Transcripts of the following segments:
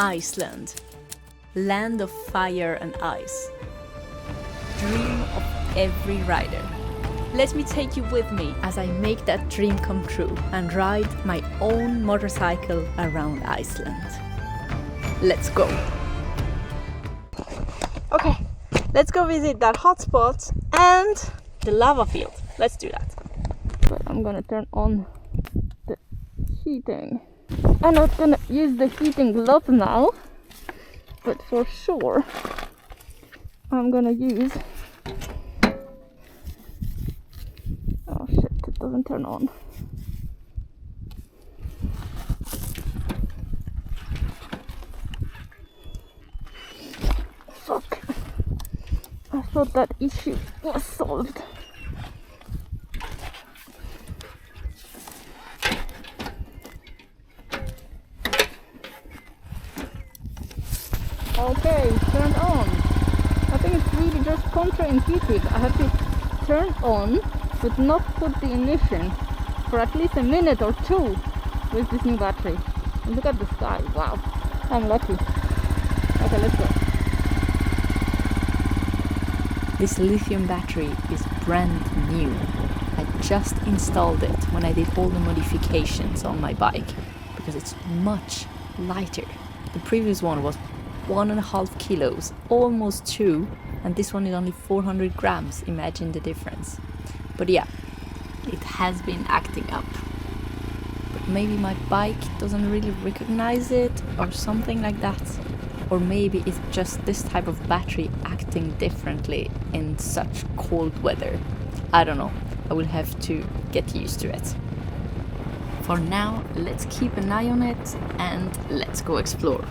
Iceland, land of fire and ice. Dream of every rider. Let me take you with me as I make that dream come true and ride my own motorcycle around Iceland. Let's go! Okay, let's go visit that hotspot and the lava field. Let's do that. But I'm gonna turn on the heating. I'm not gonna use the heating glove now, but for sure I'm gonna use... Oh shit, it doesn't turn on. Fuck. I thought that issue was solved. Okay, turned on. I think it's really just counterintuitive. I have to turn on but not put the ignition for at least a minute or two with this new battery. And look at the sky, wow, I'm lucky. Okay, let's go. This lithium battery is brand new. I just installed it when I did all the modifications on my bike because it's much lighter. The previous one was 1.5 kilos, almost 2, and this one is only 400 grams. Imagine the difference. But yeah, it has been acting up. But maybe my bike doesn't really recognize it or something like that. Or maybe it's just this type of battery acting differently in such cold weather. I don't know. I will have to get used to it. For now, let's keep an eye on it and let's go explore.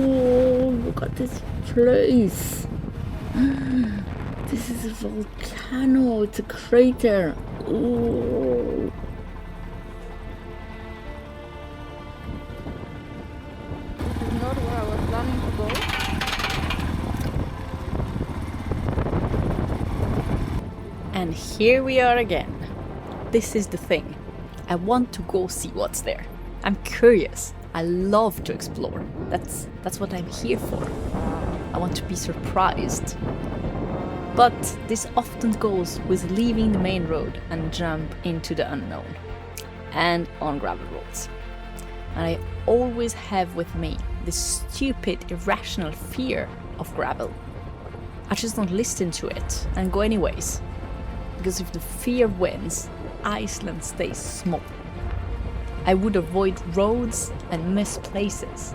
Oh, look at this place. This is a volcano, it's a crater. Oh. This is not where I was planning to go. And here we are again. This is the thing. I want to go see what's there. I'm curious. I love to explore. That's what I'm here for. I want to be surprised. But this often goes with leaving the main road and jump into the unknown. And on gravel roads. And I always have with me this stupid, irrational fear of gravel. I just don't listen to it and go anyways. Because if the fear wins, Iceland stays small. I would avoid roads and miss places.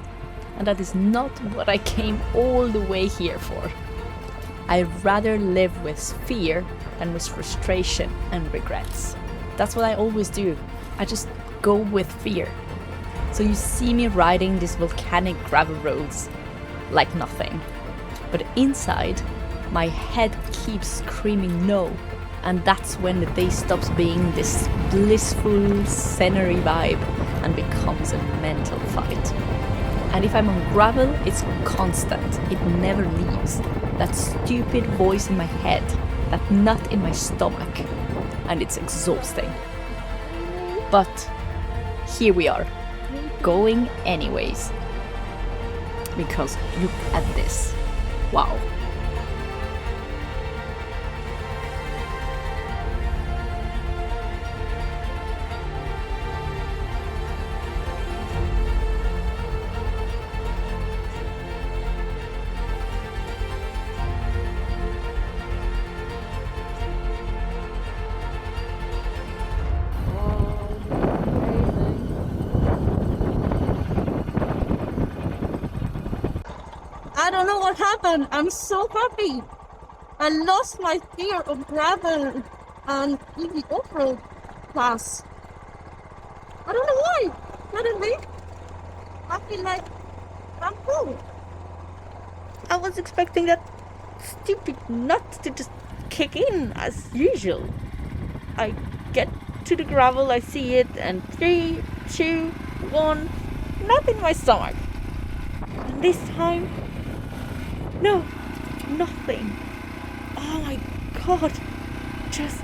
And that is not what I came all the way here for. I'd rather live with fear than with frustration and regrets. That's what I always do. I just go with fear. So you see me riding these volcanic gravel roads like nothing. But inside, my head keeps screaming no. And that's when the day stops being this blissful scenery vibe and becomes a mental fight. And if I'm on gravel, it's constant. It never leaves. That stupid voice in my head, that nut in my stomach. And it's exhausting. But here we are, going anyways. Because look at this. Wow. I don't know what happened. I'm so happy. I lost my fear of gravel and easy off-road class. I don't know why. Suddenly, I feel like I'm cool. I was expecting that stupid nut to just kick in as usual. I get to the gravel, I see it, and 3, 2, 1, nut in my stomach. And this time, no, nothing. Oh my god, just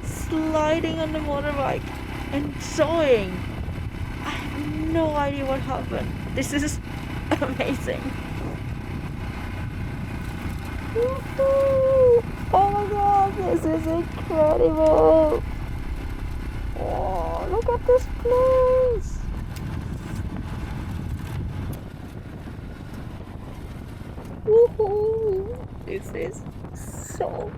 sliding on the motorbike, enjoying. I have no idea what happened. This is amazing. Woohoo! Oh my god, this is incredible! Oh, look at this place! Woohoo! This is so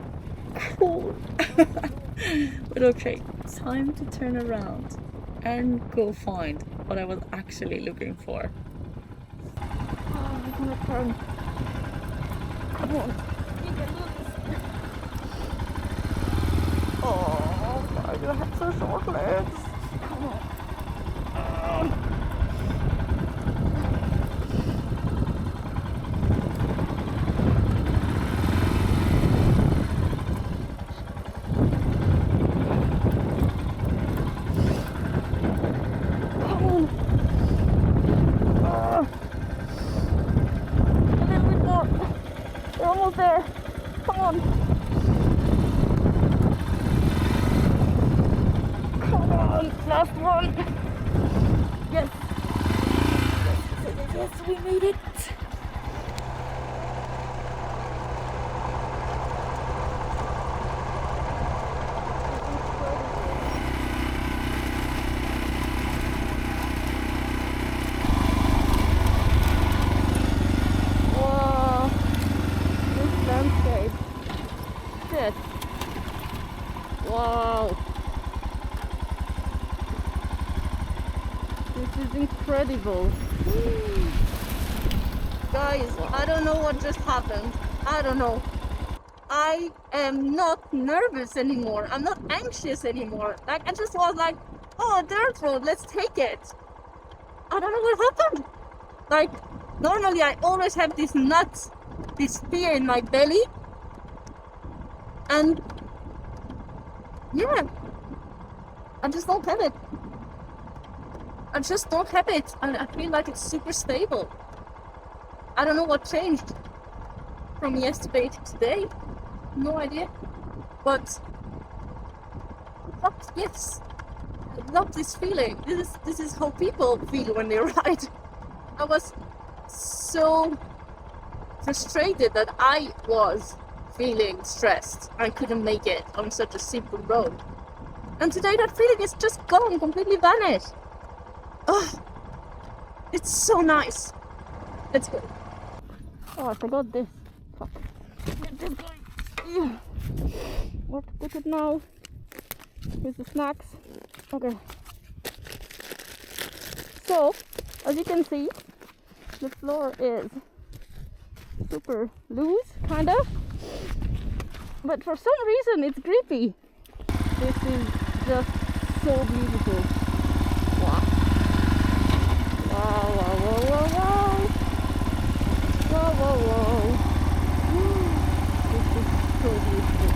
cool! But okay, time to turn around and go find what I was actually looking for. Oh, I'm gonna turn. Come on. You can do this. Oh, why do I have so short legs? Come on. There. Come on. Come on. Last one. Yes. Yes, we made it. Wow, this is incredible. Guys, I don't know what just happened. I don't know. I am not nervous anymore. I'm not anxious anymore. Like, I just was like, oh, a dirt road, let's take it. I don't know what happened. Like, normally I always have this fear in my belly. And yeah, I just don't have it. I just don't have it. And I feel like it's super stable. I don't know what changed from yesterday to today. No idea. But yes, I love this feeling. This is how people feel when they ride. I was so frustrated that I was feeling stressed. I couldn't make it on such a simple road. And today that feeling is just gone, completely vanished. Oh, it's so nice. Let's go. Oh, I forgot this. Fuck. Get this guy. Where to put it now? Here's the snacks. Okay. So, as you can see, the floor is super loose, kind of. But for some reason it's grippy. This is just so beautiful. Wow. Wow, wow, wow, wow, wow. Wow, wow, wow. This is so beautiful.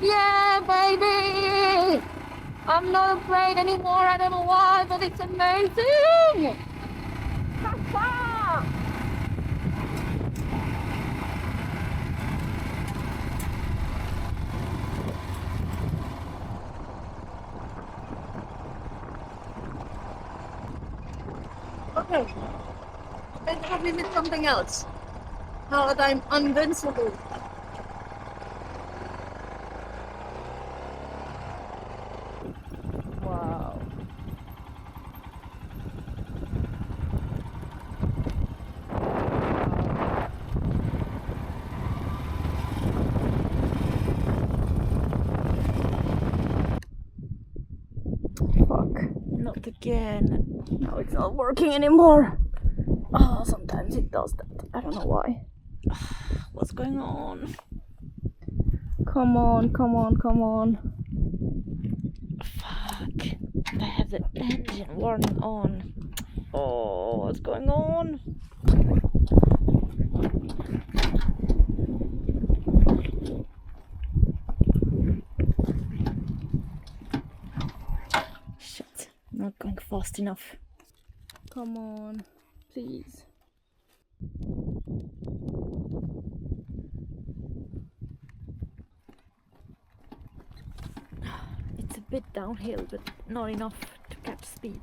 Yeah, baby! I'm not afraid anymore. I don't know why, but it's amazing! Okay, let's have me with something else. How that I'm invincible. Wow. Fuck, not again. No, it's not working anymore. Oh, sometimes it does that. I don't know why. What's going on? Come on, come on, come on. Fuck. I have the engine warning on. Oh, what's going on? fast enough. Come on, please. It's a bit downhill, but not enough to catch speed.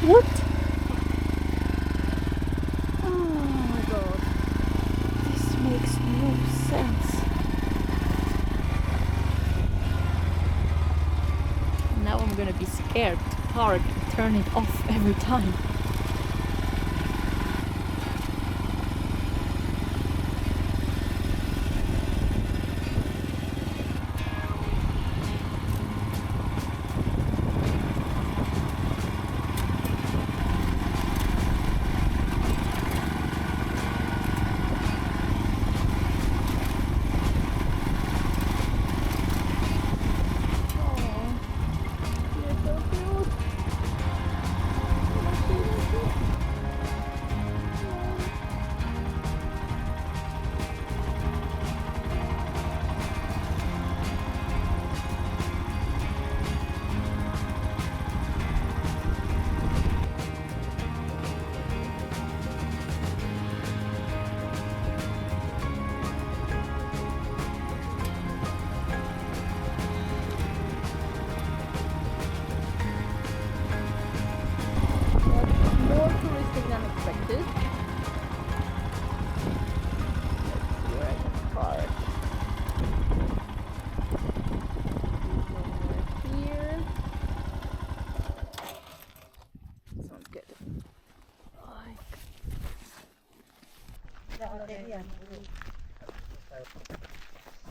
What? Oh my god. This makes no sense. Now I'm gonna be scared to park and turn it off every time. More touristic than expected. Let's see where I can park. Over here. Sounds good.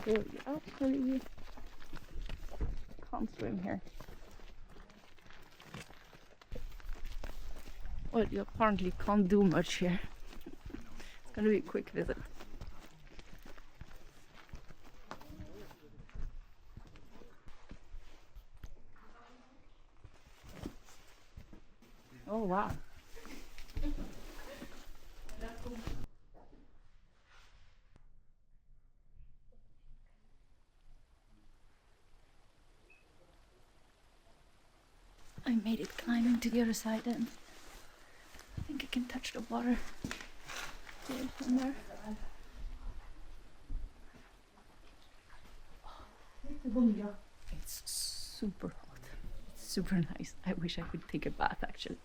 So you actually can't swim here. Well, you apparently can't do much here. It's gonna be a quick visit. Oh wow. I made it climbing to the other side then. I think I can touch the water there somewhere. It's super hot. It's super nice. I wish I could take a bath actually.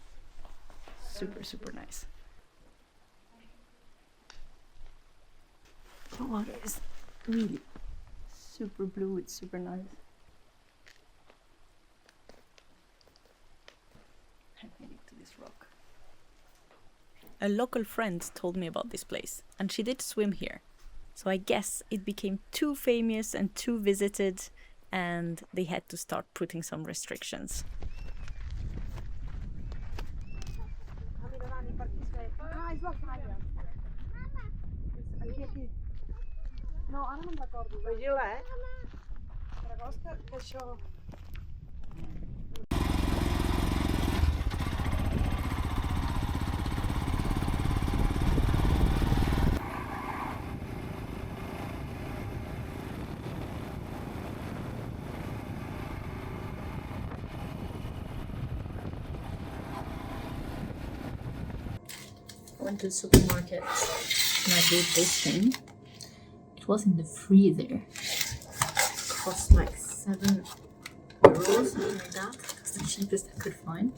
Super nice. The water is really super blue. It's super nice. I made it to this rock. A local friend told me about this place, and she did swim here. So I guess it became too famous and too visited, and they had to start putting some restrictions. I went to the supermarket and I bought this thing. It was in the freezer. It cost like €7, something like that. That's the cheapest I could find.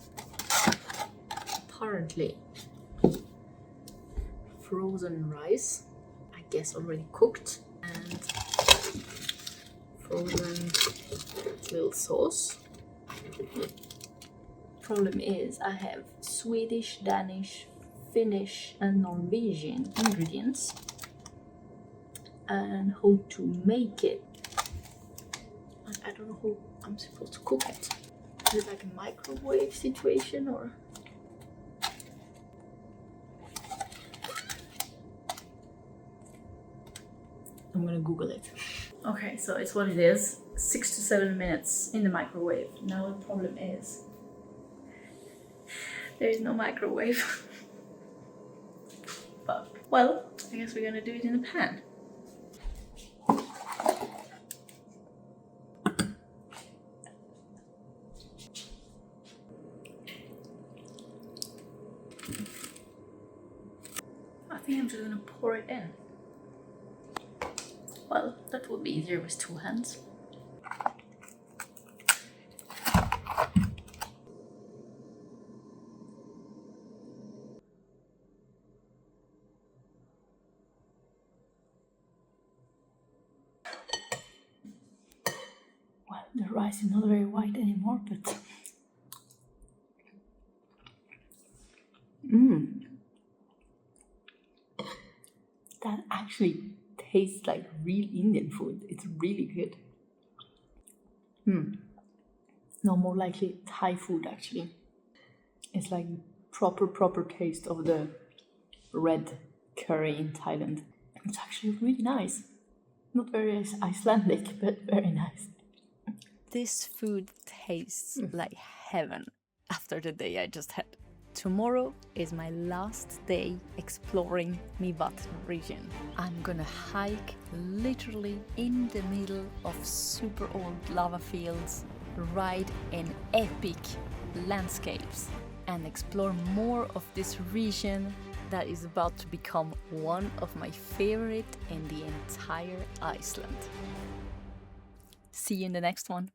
Apparently, frozen rice, I guess already cooked, and frozen little sauce. Problem is, I have Swedish, Danish, Finnish and Norwegian ingredients, and how to make it. I don't know how I'm supposed to cook it. Is it like a microwave situation or? I'm gonna Google it. Okay, so it's what it is. 6 to 7 minutes in the microwave. Now the problem is there is no microwave. But, well, I guess we're gonna do it in a pan. I think I'm just gonna pour it in. Well, that would be easier with 2 hands. Well, the rice is not very white anymore, but that actually tastes like real Indian food. It's really good. No, more likely Thai food actually. It's like proper taste of the red curry in Thailand. It's actually really nice. Not very Icelandic, but very nice. This food tastes like heaven after the day I just had. Tomorrow is my last day exploring Mývatn region. I'm gonna hike literally in the middle of super old lava fields, ride in epic landscapes, and explore more of this region that is about to become one of my favorite in the entire Iceland. See you in the next one.